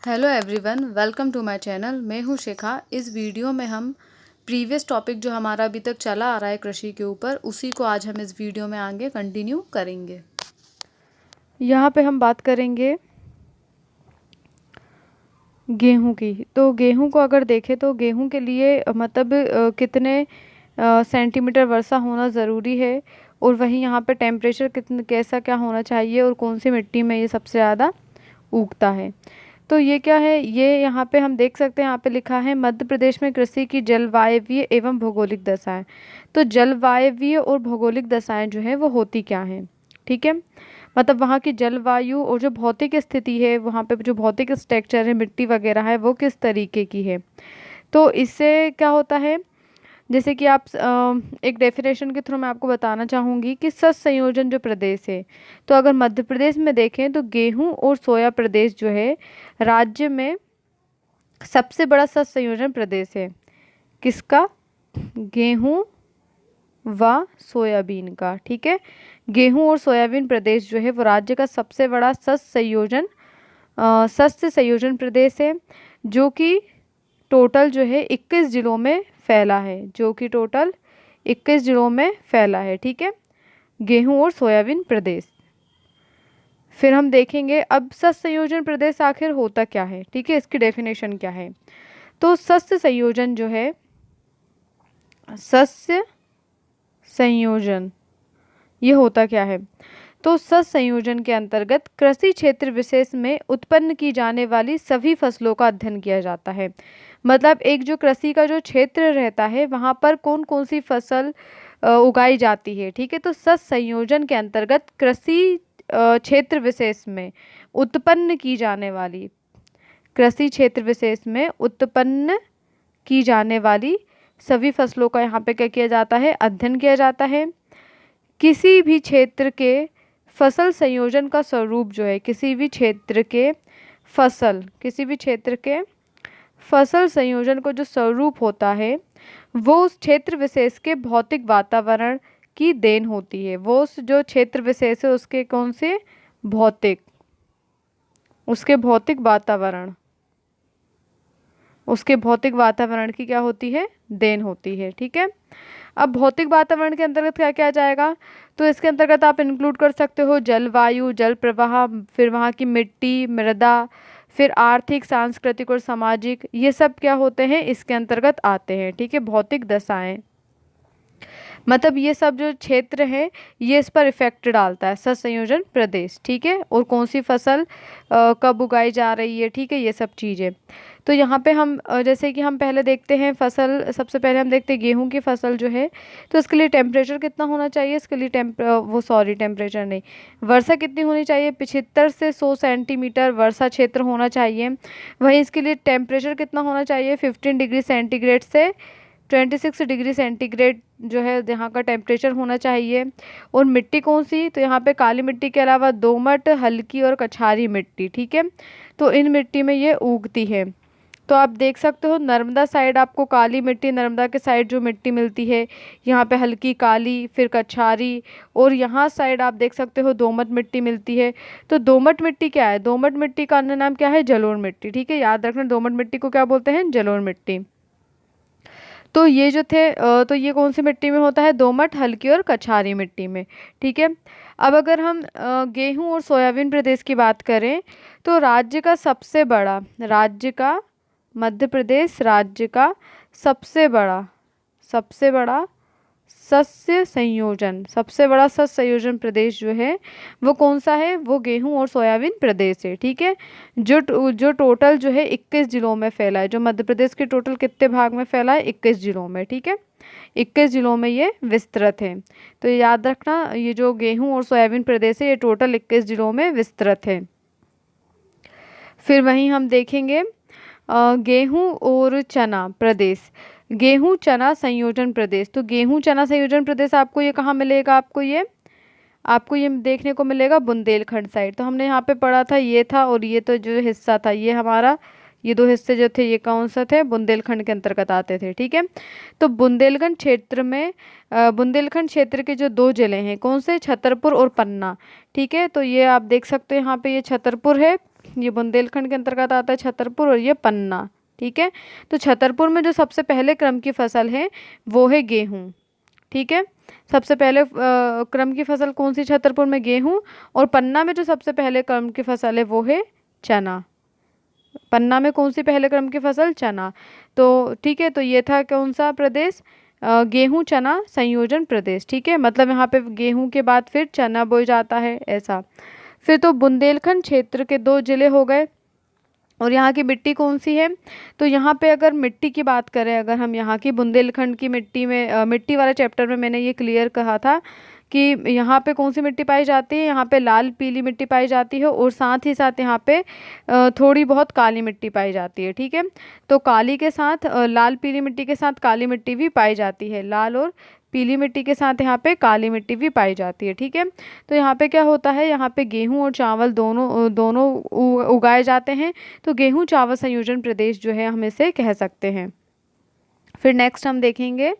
Hello everyone, welcome to my channel. मैं हूं शिखा। इस वीडियो में हम प्रीवियस टॉपिक जो हमारा अभी तक चला आ रहा है कृषि के ऊपर, उसी को आज हम इस वीडियो में आगे कंटिन्यू करेंगे। यहाँ पे हम बात करेंगे गेहूं की। तो गेहूं को अगर देखें तो गेहूं के लिए मतलब कितने सेंटीमीटर वर्षा होना ज़रूरी है, और वहीं यहाँ पे टेम्परेचर कितना कैसा क्या होना चाहिए, और कौन सी मिट्टी में ये सबसे ज़्यादा उगता है। तो ये क्या है, ये यहाँ पे हम देख सकते हैं, यहाँ पे लिखा है मध्य प्रदेश में कृषि की जलवायवीय एवं भौगोलिक दशाएं। तो जलवायवीय और भौगोलिक दशाएं जो है वो होती क्या हैं, ठीक है। मतलब वहाँ की जलवायु और जो भौतिक स्थिति है, वहाँ पे जो भौतिक स्ट्रक्चर है, मिट्टी वगैरह है, वो किस तरीके की है। तो इससे क्या होता है, जैसे कि आप एक डेफिनेशन के थ्रू मैं आपको बताना चाहूँगी कि सस संयोजन जो प्रदेश है, तो अगर मध्य प्रदेश में देखें तो गेहूं और सोया प्रदेश जो है राज्य में सबसे बड़ा सस संयोजन प्रदेश है। किसका? गेहूं व सोयाबीन का, ठीक है। गेहूं और सोयाबीन प्रदेश जो है वो राज्य का सबसे बड़ा शस्य संयोजन प्रदेश है, जो कि टोटल जो है 21 जिलों में फैला है, जो कि टोटल 21 जिलों में फैला है, ठीक है, गेहूं और सोयाबीन प्रदेश। फिर हम देखेंगे अब शस्य संयोजन प्रदेश आखिर होता क्या है, ठीक है, इसकी डेफिनेशन क्या है। तो शस्य संयोजन जो है, शस्य संयोजन ये होता क्या है। तो शस्य संयोजन के अंतर्गत कृषि क्षेत्र विशेष में उत्पन्न की जाने वाली सभी फसलों का अध्ययन किया जाता है। मतलब एक जो कृषि का जो क्षेत्र रहता है, वहाँ पर कौन कौन सी फसल उगाई जाती है, ठीक है। तो शस्य संयोजन के अंतर्गत कृषि क्षेत्र विशेष में उत्पन्न की जाने वाली, कृषि क्षेत्र विशेष में उत्पन्न की जाने वाली सभी फसलों का यहाँ पे क्या किया जाता है, अध्ययन किया जाता है। किसी भी क्षेत्र के फसल संयोजन का स्वरूप जो है, किसी भी क्षेत्र के फसल संयोजन का जो स्वरूप होता है, वो उस क्षेत्र विशेष के भौतिक वातावरण की देन होती है। वो उस जो क्षेत्र विशेष है उसके कौन से भौतिक, उसके भौतिक वातावरण की क्या होती है, देन होती है, ठीक है। अब भौतिक वातावरण के अंतर्गत क्या क्या आ जाएगा, तो इसके अंतर्गत आप इंक्लूड कर सकते हो जलवायु, जल प्रवाह, फिर वहाँ की मिट्टी, मृदा, फिर आर्थिक, सांस्कृतिक और सामाजिक, ये सब क्या होते हैं, इसके अंतर्गत आते हैं, ठीक है। भौतिक दशाएं मतलब ये सब जो क्षेत्र है ये इस पर इफेक्ट डालता है, शस्य संयोजन प्रदेश, ठीक है। और कौन सी फसल कब उगाई जा रही है, ठीक है, ये सब चीज़ें। तो यहाँ पे हम जैसे कि हम पहले देखते हैं फसल, सबसे पहले हम देखते हैं गेहूं की फसल जो है, तो इसके लिए टेम्परेचर कितना होना चाहिए, इसके लिए टेम्परेचर नहीं, वर्षा कितनी होनी चाहिए, 75 से 100 सेंटीमीटर वर्षा क्षेत्र होना चाहिए। वहीं इसके लिए टेम्परेचर कितना होना चाहिए, 15 डिग्री सेंटीग्रेड से 26 डिग्री सेंटीग्रेड जो है यहाँ का टेम्परेचर होना चाहिए। और मिट्टी कौन सी, तो यहाँ पे काली मिट्टी के अलावा दोमट, हल्की और कछारी मिट्टी, ठीक है। तो इन मिट्टी में ये उगती है। तो आप देख सकते हो नर्मदा साइड आपको काली मिट्टी, नर्मदा के साइड जो मिट्टी मिलती है यहाँ पे हल्की काली, फिर कछारी, और यहाँ साइड आप देख सकते हो दोमट मिट्टी मिलती है। तो दोमट मिट्टी क्या है, दोमट मिट्टी का अन्य नाम क्या है, जलोढ़ मिट्टी, ठीक है, याद रखना दोमट मिट्टी को क्या बोलते हैं, जलोढ़ मिट्टी। तो ये जो थे तो ये कौन सी मिट्टी में होता है, दोमट, हल्की और कछारी मिट्टी में, ठीक है। अब अगर हम गेहूं और सोयाबीन प्रदेश की बात करें, तो मध्य प्रदेश राज्य का सबसे बड़ा सबसे बड़ा शस्य संयोजन प्रदेश जो है वो कौन सा है, वो गेहूं और सोयाबीन प्रदेश है, ठीक है। जो टोटल जो है 21 जिलों में फैला है, जो मध्य प्रदेश के टोटल कितने भाग में फैला है, 21 जिलों में, ठीक है, 21 जिलों में ये विस्तृत है। तो याद रखना, ये जो गेहूं और सोयाबीन प्रदेश है ये टोटल 21 जिलों में विस्तृत है। फिर वहीं हम देखेंगे गेहूं और चना प्रदेश, गेहूं चना संयोजन प्रदेश। तो गेहूं चना संयोजन प्रदेश आपको ये कहाँ मिलेगा, आपको ये देखने को मिलेगा बुंदेलखंड साइड। तो हमने यहाँ पे पढ़ा था, ये था, और ये तो जो हिस्सा था ये हमारा, ये दो हिस्से जो थे ये कौन सा थे, बुंदेलखंड के अंतर्गत आते थे, ठीक है। तो बुंदेलखंड क्षेत्र के जो दो जिले हैं, कौन से, छतरपुर और पन्ना, ठीक है। तो ये आप देख सकते हो यहाँ पे ये छतरपुर है ये बुंदेलखंड के अंतर्गत आता है छतरपुर, और ये पन्ना। ठीक है, तो छतरपुर में जो सबसे पहले क्रम की फसल है वो है गेहूँ। ठीक है, सबसे पहले क्रम की फसल कौन सी? छतरपुर में गेहूँ। और पन्ना में जो सबसे पहले क्रम की फसल है वो है चना। पन्ना में कौन सी पहले क्रम की फसल? चना। तो ठीक है, तो ये था कौन सा प्रदेश? गेहूँ चना संयोजन प्रदेश। ठीक है, मतलब यहाँ पे गेहूँ के बाद फिर चना बोया जाता है, ऐसा। फिर तो बुंदेलखंड क्षेत्र के 2 जिले हो गए। और यहाँ की मिट्टी कौन सी है? तो यहाँ पे अगर मिट्टी की बात करें, अगर हम यहाँ की बुंदेलखंड की मिट्टी में मिट्टी वाले चैप्टर में मैंने ये क्लियर कहा था कि यहाँ पे कौन सी मिट्टी पाई जाती है? यहाँ पे लाल पीली मिट्टी पाई जाती है, और साथ ही साथ यहाँ पे थोड़ी बहुत काली मिट्टी पाई जाती है। ठीक है, तो काली के साथ लाल पीली मिट्टी के साथ काली मिट्टी भी पाई जाती है, लाल और पीली मिट्टी के साथ यहाँ पे काली मिट्टी भी पाई जाती है। ठीक है, तो यहाँ पे क्या होता है? यहाँ पे गेहूँ और चावल दोनों उगाए जाते हैं। तो गेहूँ चावल संयोजन प्रदेश जो है हम इसे कह सकते हैं। फिर नेक्स्ट हम देखेंगे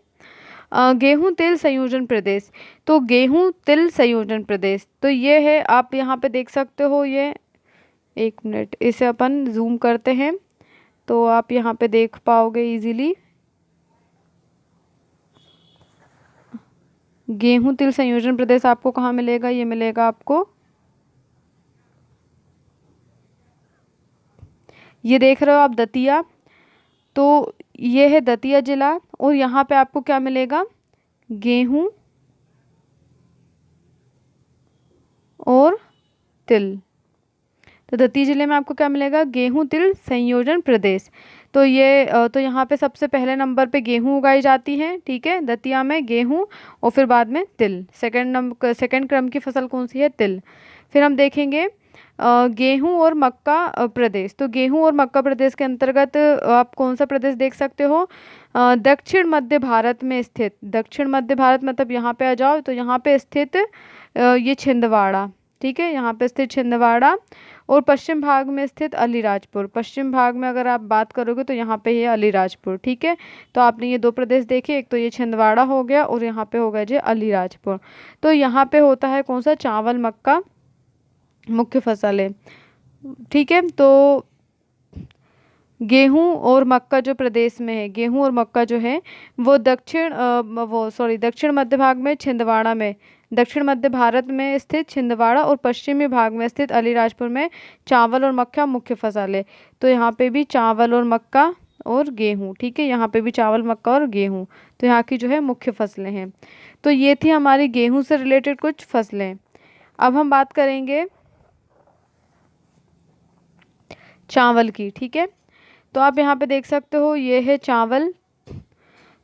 गेहूँ तिल संयोजन प्रदेश। तो गेहूँ तिल संयोजन प्रदेश, तो ये है, आप यहाँ पे देख सकते हो, ये 1 मिनट, इसे अपन जूम करते हैं तो आप यहाँ पे देख पाओगे इजीली। गेहूँ तिल संयोजन प्रदेश आपको कहाँ मिलेगा? ये मिलेगा आपको, ये देख रहे हो आप, दतिया। तो ये है दतिया जिला, और यहाँ पे आपको क्या मिलेगा? गेहूँ और तिल। तो दतिया जिले में आपको क्या मिलेगा? गेहूँ तिल संयोजन प्रदेश। तो ये तो यहाँ पे सबसे पहले नंबर पे गेहूँ उगाई जाती है। ठीक है, दतिया में गेहूँ, और फिर बाद में तिल। सेकंड क्रम की फसल कौन सी है? तिल। फिर हम देखेंगे गेहूँ और मक्का प्रदेश। तो गेहूँ और मक्का प्रदेश के अंतर्गत आप कौन सा प्रदेश देख सकते हो? दक्षिण मध्य भारत में स्थित, दक्षिण मध्य भारत मतलब यहाँ पे आ जाओ, तो यहाँ पे स्थित ये छिंदवाड़ा। ठीक है, यहाँ पे स्थित छिंदवाड़ा, और पश्चिम भाग में स्थित अलीराजपुर। पश्चिम भाग में अगर आप बात करोगे तो यहाँ पे ये अलीराजपुर। ठीक है, तो आपने ये 2 प्रदेश देखे, एक तो ये छिंदवाड़ा हो गया, और यहाँ पे हो गया जी अलीराजपुर। तो यहाँ पे होता है कौन सा? चावल मक्का मुख्य फसल है। ठीक है, तो गेहूं और मक्का जो प्रदेश में है, गेहूं और मक्का जो है वो दक्षिण मध्य भाग में छिंदवाड़ा में, दक्षिण मध्य भारत में स्थित छिंदवाड़ा और पश्चिमी भाग में स्थित अलीराजपुर में चावल और मक्का मुख्य फसल है। तो यहाँ पे भी चावल और मक्का और गेहूं। ठीक है, यहाँ पे भी चावल मक्का और गेहूं, तो यहाँ की जो है मुख्य फसलें हैं। तो ये थी हमारी गेहूं से रिलेटेड कुछ फसलें। अब हम बात करेंगे चावल की। ठीक है, तो आप यहाँ पे देख सकते हो, ये है चावल।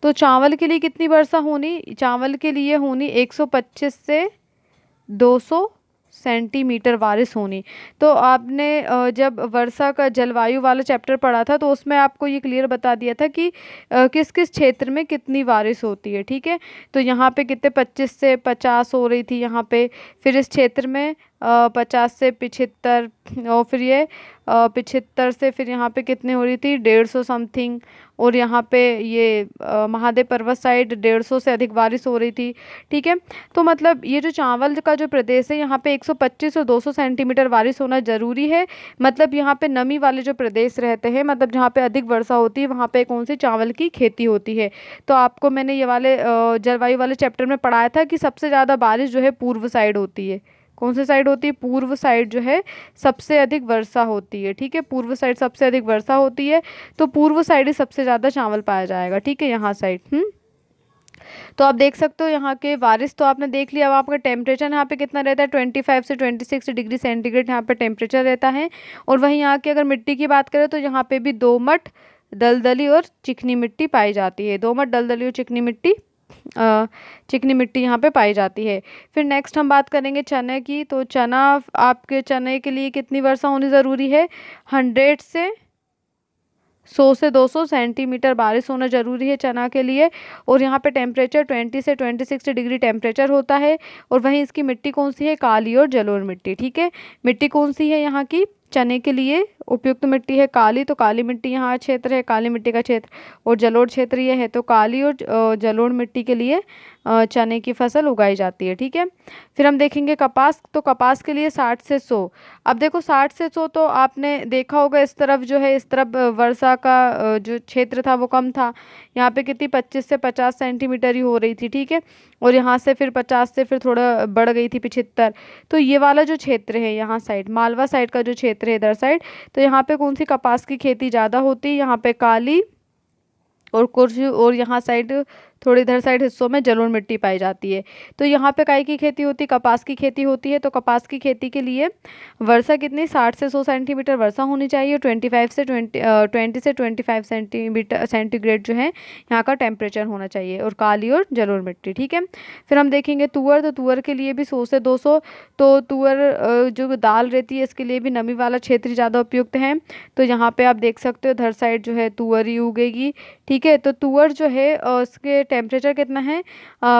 तो चावल के लिए कितनी वर्षा होनी? चावल के लिए होनी 125 से 200 सेंटीमीटर बारिश होनी। तो आपने जब वर्षा का जलवायु वाला चैप्टर पढ़ा था तो उसमें आपको ये क्लियर बता दिया था कि किस किस क्षेत्र में कितनी बारिश होती है। ठीक है, तो यहाँ पे कितने 25 से 50 हो रही थी यहाँ पे, फिर इस क्षेत्र में 50 से 75, और फिर ये 75 से फिर यहाँ पे कितने हो रही थी? 150 समथिंग। और यहाँ पे ये महादेव पर्वत साइड 150 से अधिक बारिश हो रही थी। ठीक है, तो मतलब ये जो चावल का जो प्रदेश है यहाँ पे 125 और 200 सेंटीमीटर बारिश होना ज़रूरी है। मतलब यहाँ पे नमी वाले जो प्रदेश रहते हैं, मतलब जहाँ पे अधिक वर्षा होती है, वहाँ पे कौन सी चावल की खेती होती है। तो आपको मैंने ये वाले जलवायु वाले चैप्टर में पढ़ाया था कि सबसे ज़्यादा बारिश जो है पूर्व साइड होती है। कौन सी साइड होती है? पूर्व साइड जो है सबसे अधिक वर्षा होती है। ठीक है, पूर्व साइड सबसे अधिक वर्षा होती है, तो पूर्व साइड ही सबसे ज़्यादा चावल पाया जाएगा। ठीक है, यहाँ साइड। तो आप देख सकते हो यहाँ के बारिश तो आपने देख लिया। अब आपका टेम्परेचर यहाँ पे कितना रहता है? 25 से 26 डिग्री सेंटीग्रेड यहाँ पे टेम्परेचर रहता है। और वहीं यहाँ की अगर मिट्टी की बात करें तो यहाँ पे भी दोमट, दलदली और चिकनी मिट्टी पाई जाती है। दोमट, दलदली और चिकनी मिट्टी यहाँ पे पाई जाती है। फिर नेक्स्ट हम बात करेंगे चने की। तो चना, आपके चने के लिए कितनी वर्षा होनी ज़रूरी है? 100 से 100 से 200 सेंटीमीटर बारिश होना ज़रूरी है चना के लिए। और यहाँ पे टेम्परेचर 20 से 26 डिग्री टेम्परेचर होता है। और वहीं इसकी मिट्टी कौन सी है? काली और जलोढ़ मिट्टी। ठीक है, मिट्टी कौन सी है यहाँ की? चने के लिए उपयुक्त मिट्टी है काली, तो काली मिट्टी यहाँ क्षेत्र है, काली मिट्टी का क्षेत्र। और जलोढ़ क्षेत्र ये है, तो काली और जलोढ़ मिट्टी के लिए चने की फसल उगाई जाती है। ठीक है, फिर हम देखेंगे कपास। तो कपास के लिए 60 से 100। अब देखो 60 से 100 तो आपने देखा होगा इस तरफ जो है, इस तरफ वर्षा का जो क्षेत्र था वो कम था। यहाँ पे कितनी 25 से 50 सेंटीमीटर ही हो रही थी। ठीक है, और यहाँ से फिर 50 से फिर थोड़ा बढ़ गई थी 75। तो ये वाला जो क्षेत्र है यहाँ साइड, मालवा साइड का जो क्षेत्र है इधर साइड, तो यहाँ पे कौन सी कपास की खेती ज़्यादा होती है? यहाँ पे काली और कुछ, और यहाँ साइड थोड़ी इधर साइड हिस्सों में जलोढ़ मिट्टी पाई जाती है। तो यहाँ पे काय की खेती होती है? कपास की खेती होती है। तो कपास की खेती के लिए वर्षा कितनी 60 से 100 सेंटीमीटर वर्षा होनी चाहिए। 20 से 25 सेंटीमीटर सेंटीग्रेड जो है यहाँ का टेम्परेचर होना चाहिए, और काली और जलोढ़ मिट्टी। ठीक है, फिर हम देखेंगे तुअर। तो तुअर के लिए भी 100 से 200। तो तुअर जो दाल रहती है इसके लिए भी नमी वाला क्षेत्र ज़्यादा उपयुक्त है। तो यहाँ पे आप देख सकते हो इधर साइड जो है तुअर ही उगेगी। ठीक है, तो तुअर जो है उसके टेम्परेचर कितना है?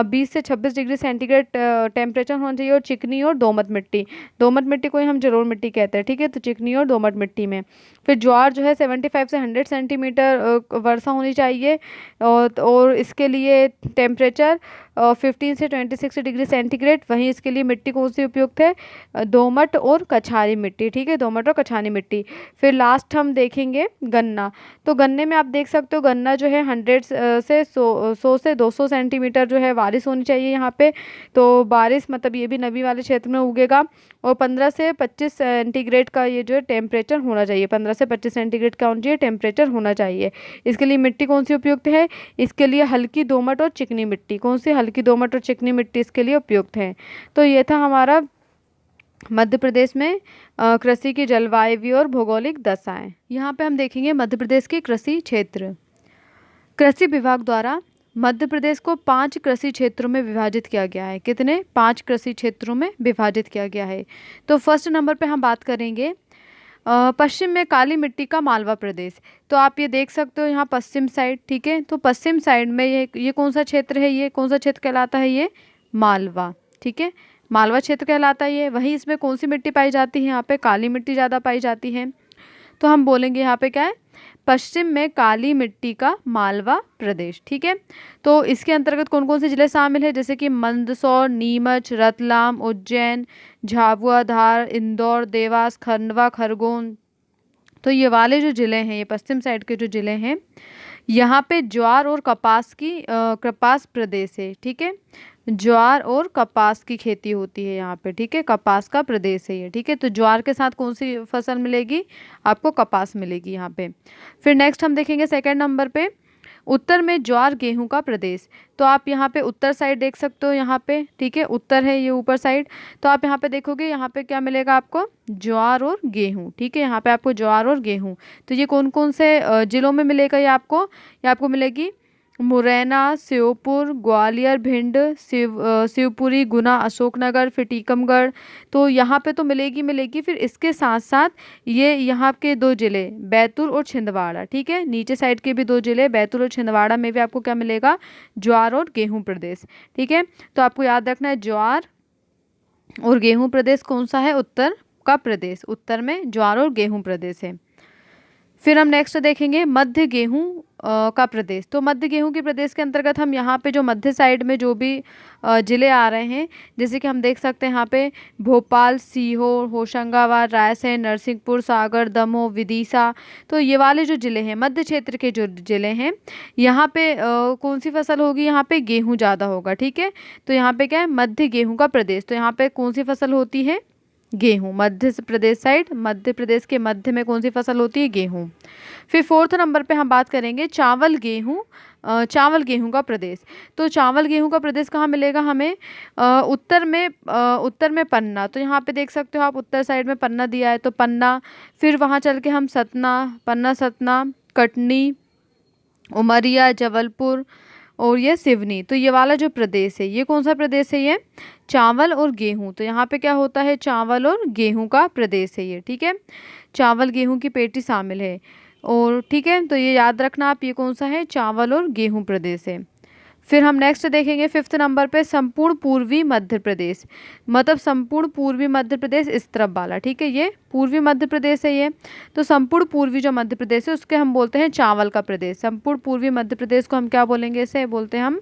20 से 26 डिग्री सेंटीग्रेड टेम्परेचर होना चाहिए, और चिकनी और दोमट मिट्टी। दोमट मिट्टी को ही हम जलोढ़ मिट्टी कहते हैं। ठीक है, तो चिकनी और दोमट मिट्टी में। फिर ज्वार जो है 75 से 100 सेंटीमीटर वर्षा होनी चाहिए, और इसके लिए टेम्परेचर 15 से 26 डिग्री सेंटीग्रेड। वहीं इसके लिए मिट्टी कौन सी उपयुक्त है? दोमट और कछारी मिट्टी। ठीक है, दोमट और कछारी मिट्टी। फिर लास्ट हम देखेंगे गन्ना। तो गन्ने में आप देख सकते हो गन्ना जो है 100 से 100 से 200 सेंटीमीटर जो है बारिश होनी चाहिए यहाँ पे। तो बारिश मतलब ये भी नमी वाले क्षेत्र में उगेगा, और 15 से 25 सेंटीग्रेड का ये जो है टेम्परेचर होना चाहिए। 15 से 25 सेंटीग्रेड का होना चाहिए टेम्परेचर होना चाहिए। इसके लिए मिट्टी कौन सी उपयुक्त है? इसके लिए हल्की दोमट और चिकनी मिट्टी। कौन सी? हल्की दोमट और चिकनी मिट्टी इसके लिए उपयुक्त है। तो ये था हमारा मध्य प्रदेश में कृषि की जलवायु और भौगोलिक दशाएं। यहाँ पे हम देखेंगे मध्य प्रदेश के कृषि क्षेत्र। कृषि विभाग द्वारा मध्य प्रदेश को 5 कृषि क्षेत्रों में विभाजित किया गया है। कितने? 5 कृषि क्षेत्रों में विभाजित किया गया है। तो फर्स्ट नंबर पे हम बात करेंगे पश्चिम में काली मिट्टी का मालवा प्रदेश। तो आप ये देख सकते हो यहाँ पश्चिम साइड। ठीक है, तो पश्चिम साइड में ये कौन सा क्षेत्र है? ये कौन सा क्षेत्र कहलाता है? ये मालवा। ठीक है, मालवा क्षेत्र कहलाता है ये। वहीं इसमें कौन सी मिट्टी पाई जाती है? यहाँ पे काली मिट्टी ज़्यादा पाई जाती है। तो हम बोलेंगे यहाँ पे क्या है? पश्चिम में काली मिट्टी का मालवा प्रदेश। ठीक है, तो इसके अंतर्गत कौन कौन से जिले शामिल है? जैसे कि मंदसौर, नीमच, रतलाम, उज्जैन, झाबुआ, धार, इंदौर, देवास, खंडवा, खरगोन। तो ये वाले जो जिले हैं, ये पश्चिम साइड के जो जिले हैं, यहाँ पे ज्वार और कपास प्रदेश है। ठीक है, ज्वार और कपास की खेती होती है यहाँ पे। ठीक है, कपास का प्रदेश है ये। ठीक है, तो ज्वार के साथ कौन सी फसल मिलेगी? आपको कपास मिलेगी यहाँ पे। फिर नेक्स्ट हम देखेंगे सेकंड नंबर पे उत्तर में ज्वार गेहूं का प्रदेश। तो आप यहाँ पे उत्तर साइड देख सकते हो यहाँ पे। ठीक है, उत्तर है ये ऊपर साइड। तो आप यहाँ पे देखोगे यहाँ पे क्या मिलेगा आपको? ज्वार और गेहूं। ठीक है, यहाँ पे आपको ज्वार और गेहूं। तो ये कौन कौन से जिलों में मिलेगा? ये आपको मिलेगी मुरैना, श्योपुर, ग्वालियर, भिंड, शिवपुरी, गुना, अशोकनगर, फिर टीकमगढ़। तो यहाँ पे तो मिलेगी। फिर इसके साथ साथ ये यहाँ के 2 जिले बैतूल और छिंदवाड़ा। ठीक है, नीचे साइड के भी 2 जिले बैतूल और छिंदवाड़ा में भी आपको क्या मिलेगा? ज्वार और गेहूं प्रदेश। ठीक है, तो आपको याद रखना है ज्वार और गेहूं प्रदेश कौन सा है? उत्तर का प्रदेश। उत्तर में ज्वार और गेहूं प्रदेश है। फिर हम नेक्स्ट देखेंगे मध्य गेहूं का प्रदेश। तो मध्य गेहूं के प्रदेश के अंतर्गत हम यहाँ पे जो मध्य साइड में जो भी जिले आ रहे हैं, जैसे कि हम देख सकते हैं यहाँ पे भोपाल, सीहोर, होशंगाबाद, रायसेन, नरसिंहपुर, सागर, दमोह, विदिशा। तो ये वाले जो जिले हैं, मध्य क्षेत्र के जो जिले हैं, यहाँ पे कौन सी फसल होगी? यहाँ पे गेहूँ ज़्यादा होगा। ठीक है, तो यहाँ पे क्या है? मध्य गेहूँ का प्रदेश। तो यहाँ पे कौन सी फसल होती है? गेहूं। मध्य प्रदेश साइड, मध्य प्रदेश के मध्य में कौन सी फसल होती है? गेहूं। फिर फोर्थ नंबर पे हम बात करेंगे चावल गेहूं का प्रदेश। तो चावल गेहूं का प्रदेश कहाँ मिलेगा हमें? उत्तर में पन्ना। तो यहाँ पे देख सकते हो आप उत्तर साइड में पन्ना दिया है, तो पन्ना। फिर वहाँ चल के हम पन्ना, सतना, कटनी, उमरिया, जबलपुर और ये सिवनी। तो ये वाला जो प्रदेश है, ये कौन सा प्रदेश है? ये चावल और गेहूं। तो यहाँ पे क्या होता है? चावल और गेहूं का प्रदेश है ये। ठीक है, चावल गेहूं की पेटी शामिल है। और ठीक है, तो ये याद रखना आप, ये कौन सा है? चावल और गेहूं प्रदेश है। फिर हम नेक्स्ट देखेंगे फिफ्थ नंबर पे संपूर्ण पूर्वी मध्य प्रदेश। मतलब संपूर्ण पूर्वी मध्य प्रदेश इस तरफ वाला। ठीक है, ये पूर्वी मध्य प्रदेश है ये। तो संपूर्ण पूर्वी जो मध्य प्रदेश है उसके हम बोलते हैं चावल का प्रदेश। संपूर्ण पूर्वी मध्य प्रदेश को हम क्या बोलेंगे? इसे बोलते हैं हम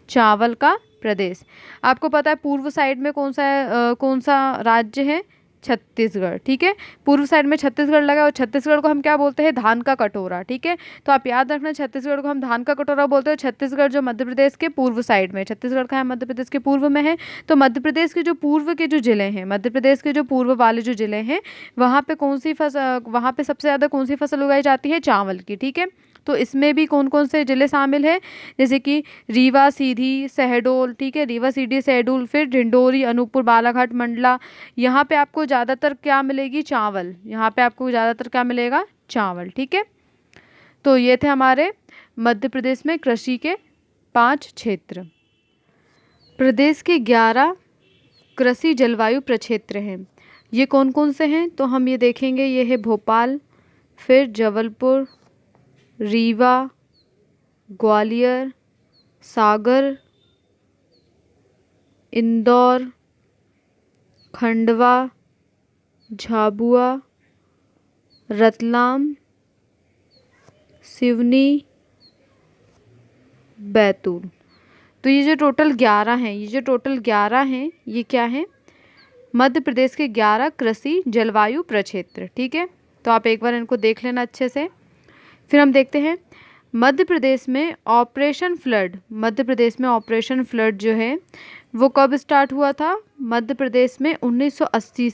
चावल का प्रदेश। आपको पता है पूर्व साइड में कौन सा राज्य है? छत्तीसगढ़। ठीक है, पूर्व साइड में छत्तीसगढ़ लगा और छत्तीसगढ़ को हम क्या बोलते हैं? धान का कटोरा। ठीक है, तो आप याद रखना छत्तीसगढ़ को हम धान का कटोरा बोलते हैं। छत्तीसगढ़ जो मध्य प्रदेश के पूर्व साइड में, छत्तीसगढ़ का है मध्य प्रदेश के पूर्व में है। तो मध्य प्रदेश के जो पूर्व के जो जिले हैं, मध्य प्रदेश के जो पूर्व वाले जो जिले हैं, वहाँ पे वहाँ पे सबसे ज़्यादा कौन सी फसल उगाई जाती है? चावल की। ठीक है, तो इसमें भी कौन कौन से जिले शामिल हैं? जैसे कि रीवा, सीधी, शहडोल। ठीक है, रीवा, सीधी, शहडोल, फिर डिंडोरी, अनूपपुर, बालाघाट, मंडला। यहाँ पे आपको ज़्यादातर क्या मिलेगी? चावल। यहाँ पे आपको ज़्यादातर क्या मिलेगा? चावल। ठीक है, तो ये थे हमारे मध्य प्रदेश में कृषि के 5 क्षेत्र। प्रदेश के 11 कृषि जलवायु प्रक्षेत्र हैं। ये कौन कौन से हैं? तो हम ये देखेंगे। ये है भोपाल, फिर जबलपुर, रीवा, ग्वालियर, सागर, इंदौर, खंडवा, झाबुआ, रतलाम, सिवनी, बैतूल। तो ये जो टोटल 11 हैं, ये क्या हैं? मध्य प्रदेश के 11 कृषि जलवायु प्रक्षेत्र। ठीक है, तो आप एक बार इनको देख लेना अच्छे से। फिर हम देखते हैं मध्य प्रदेश में ऑपरेशन फ्लड जो है वो कब स्टार्ट हुआ था? मध्य प्रदेश में 1980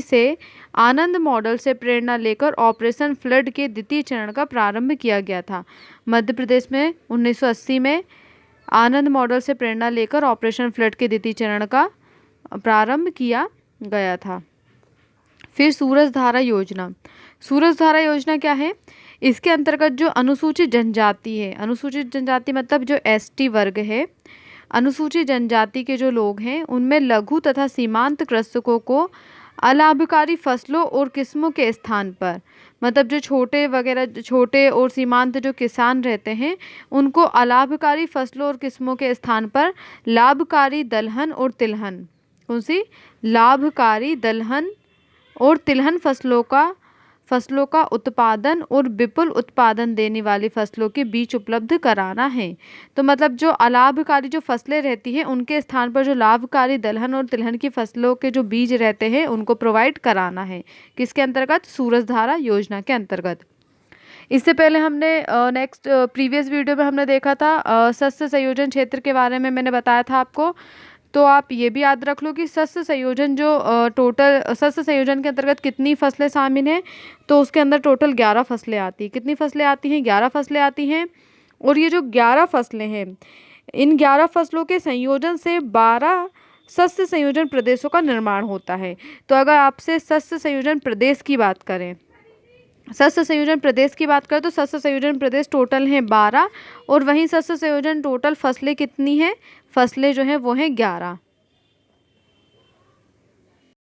से आनंद मॉडल से प्रेरणा लेकर ऑपरेशन फ्लड के द्वितीय चरण का प्रारंभ किया गया था। मध्य प्रदेश में 1980 में आनंद मॉडल से प्रेरणा लेकर ऑपरेशन फ्लड के द्वितीय चरण का प्रारंभ किया गया था। फिर सूरजधारा योजना क्या है? इसके अंतर्गत जो अनुसूचित जनजाति मतलब जो एसटी वर्ग है, अनुसूचित जनजाति के जो लोग हैं, उनमें लघु तथा सीमांत कृषकों को अलाभकारी फसलों और किस्मों के स्थान पर, मतलब जो छोटे और सीमांत जो किसान रहते हैं, उनको अलाभकारी फसलों और किस्मों के स्थान पर लाभकारी दलहन और तिलहन, कौन सी? लाभकारी दलहन और तिलहन फसलों का उत्पादन और विपुल उत्पादन देने वाली फसलों के बीज उपलब्ध कराना है। तो मतलब जो अलाभकारी जो फसलें रहती हैं, उनके स्थान पर जो लाभकारी दलहन और तिलहन की फसलों के जो बीज रहते हैं, उनको प्रोवाइड कराना है। किसके अंतर्गत? सूरजधारा योजना के अंतर्गत। इससे पहले हमने प्रीवियस वीडियो में हमने देखा था शस्य संयोजन क्षेत्र के बारे में, मैंने बताया था आपको। तो आप ये भी याद रख लो कि शस्य संयोजन के अंतर्गत कितनी फसलें शामिल हैं? तो उसके अंदर टोटल 11 फसलें आती हैं। कितनी फसलें आती हैं? 11 फसलें आती हैं। और ये जो 11 फसलें हैं, इन 11 फसलों के संयोजन से 12 शस्य संयोजन प्रदेशों का निर्माण होता है। तो अगर आपसे शस्य संयोजन प्रदेश की बात करें तो शस्य संयोजन प्रदेश टोटल हैं 12, और वहीं शस्य संयोजन टोटल फसलें कितनी हैं? फसलें जो हैं वो हैं 11।